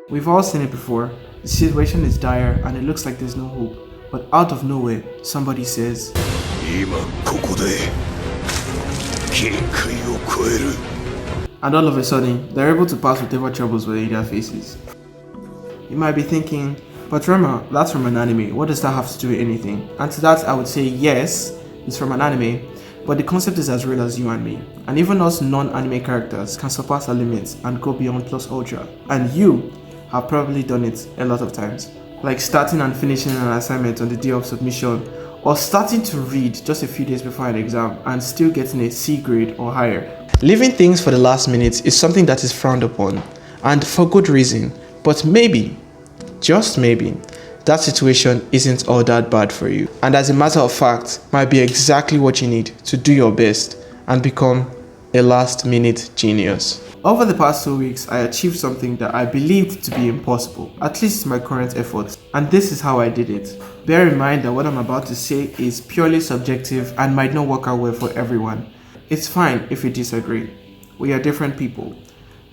We've all seen it before. The situation is dire and it looks like there's no hope. But out of nowhere, somebody says, 今ここで限界を超える and all of a sudden, they're able to pass whatever troubles were in their faces. You might be thinking, but Rema, that's from an anime. What does that have to do with anything? And to that, I would say yes, it's from an anime, but the concept is as real as you and me. And even us non-anime characters can surpass our limits and go beyond plus ultra. And you have probably done it a lot of times. Like starting and finishing an assignment on the day of submission, or starting to read just a few days before an exam and still getting a C grade or higher. Leaving things for the last minute is something that is frowned upon, and for good reason. But maybe, just maybe, that situation isn't all that bad for you. And as a matter of fact, might be exactly what you need to do your best and become a last-minute genius. Over the past 2 weeks, I achieved something that I believed to be impossible, at least my current efforts, and this is how I did it. Bear in mind that what I'm about to say is purely subjective and might not work out well for everyone. It's fine if you disagree. We are different people.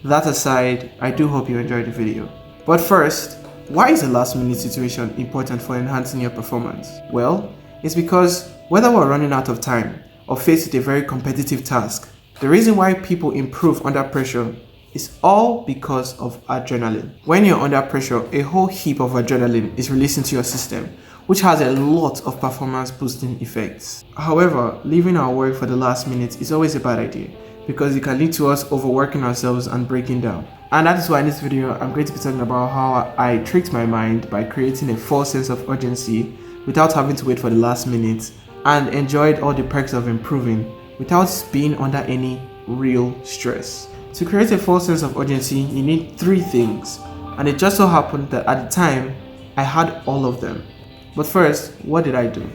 That aside, I do hope you enjoyed the video. But first, why is a last-minute situation important for enhancing your performance? Well, it's because whether we're running out of time or faced with a very competitive task, the reason why people improve under pressure is all because of adrenaline. When you're under pressure, a whole heap of adrenaline is released into your system, which has a lot of performance boosting effects. However, leaving our work for the last minute is always a bad idea because it can lead to us overworking ourselves and breaking down. And that is why in this video, I'm going to be talking about how I tricked my mind by creating a false sense of urgency without having to wait for the last minute, and enjoyed all the perks of improving without being under any real stress. To create a false sense of urgency, you need 3 things, and it just so happened that at the time, I had all of them. But first, what did I do?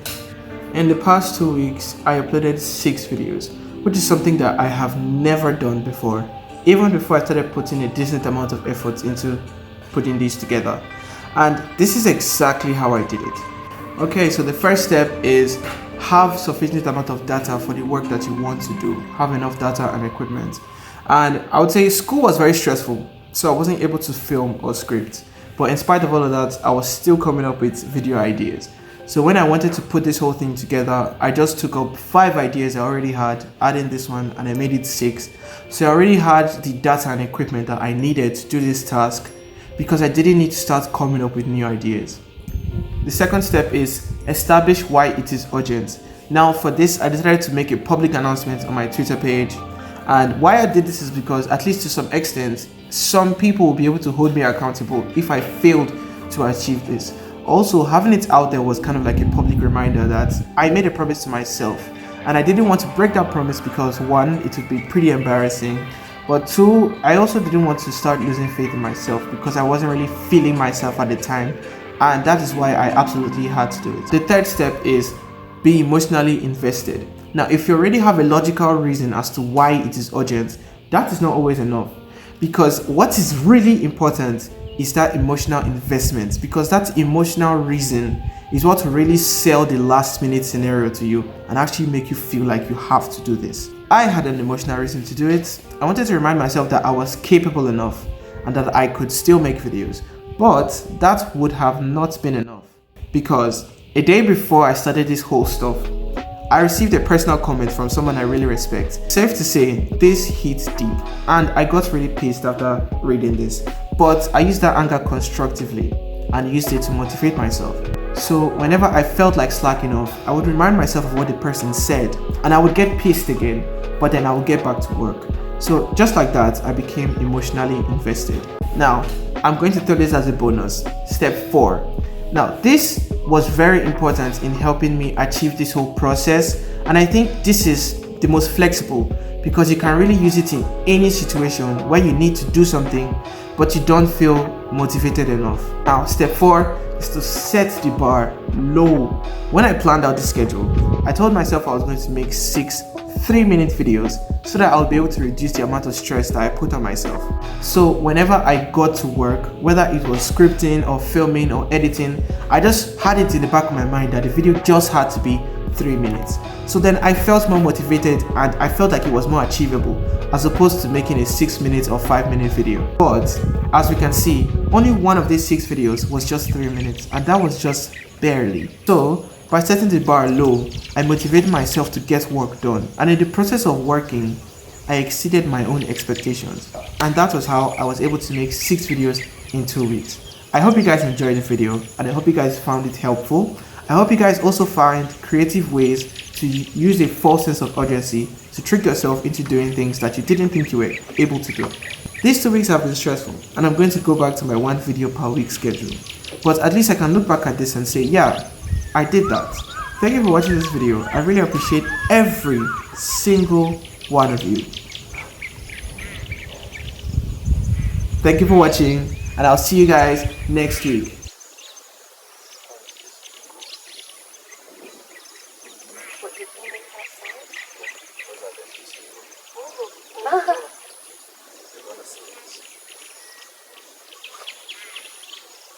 In the past 2 weeks, I uploaded 6 videos, which is something that I have never done before, even before I started putting a decent amount of effort into putting these together. And this is exactly how I did it. Okay, so the first step is have sufficient amount of data for the work that you want to do. Have enough data and equipment. And I would say school was very stressful, so I wasn't able to film or script. But in spite of all of that, I was still coming up with video ideas. So when I wanted to put this whole thing together, I just took up 5 ideas I already had, added this one, and I made it 6. So I already had the data and equipment that I needed to do this task because I didn't need to start coming up with new ideas. The second step is establish why it is urgent. Now for this, I decided to make a public announcement on my Twitter page. And why I did this is because, at least to some extent, some people will be able to hold me accountable if I failed to achieve this. Also, having it out there was kind of like a public reminder that I made a promise to myself. And I didn't want to break that promise because 1, it would be pretty embarrassing. But 2, I also didn't want to start losing faith in myself because I wasn't really feeling myself at the time. And that is why I absolutely had to do it. The third step is be emotionally invested. Now, if you already have a logical reason as to why it is urgent, that is not always enough. Because what is really important is that emotional investment. Because that emotional reason is what will really sell the last minute scenario to you and actually make you feel like you have to do this. I had an emotional reason to do it. I wanted to remind myself that I was capable enough and that I could still make videos. But that would have not been enough, because a day before I started this whole stuff, I received a personal comment from someone I really respect. Safe to say, this hit deep, and I got really pissed after reading this. But I used that anger constructively and used it to motivate myself. So whenever I felt like slacking off, I would remind myself of what the person said, and I would get pissed again, but then I would get back to work. So just like that, I became emotionally invested. Now, I'm going to throw this as a bonus. Step 4. Now, this was very important in helping me achieve this whole process, and I think this is the most flexible because you can really use it in any situation where you need to do something but you don't feel motivated enough. Now, step 4 is to set the bar low. When I planned out the schedule, I told myself I was going to make 6 3-minute videos so that I'll be able to reduce the amount of stress that I put on myself. So whenever I got to work, whether it was scripting or filming or editing, I just had it in the back of my mind that the video just had to be 3 minutes. So then I felt more motivated and I felt like it was more achievable as opposed to making a 6 minute or 5 minute video. But as we can see, only one of these 6 videos was just 3 minutes, and that was just barely. So by setting the bar low, I motivated myself to get work done, and in the process of working, I exceeded my own expectations, and that was how I was able to make 6 videos in 2 weeks. I hope you guys enjoyed the video, and I hope you guys found it helpful. I hope you guys also find creative ways to use a false sense of urgency to trick yourself into doing things that you didn't think you were able to do. These 2 weeks have been stressful, and I'm going to go back to my 1 video per week schedule. But at least I can look back at this and say, yeah, I did that. Thank you for watching this video. I really appreciate every single one of you. Thank you for watching, and I'll see you guys next week. What did you make that sound?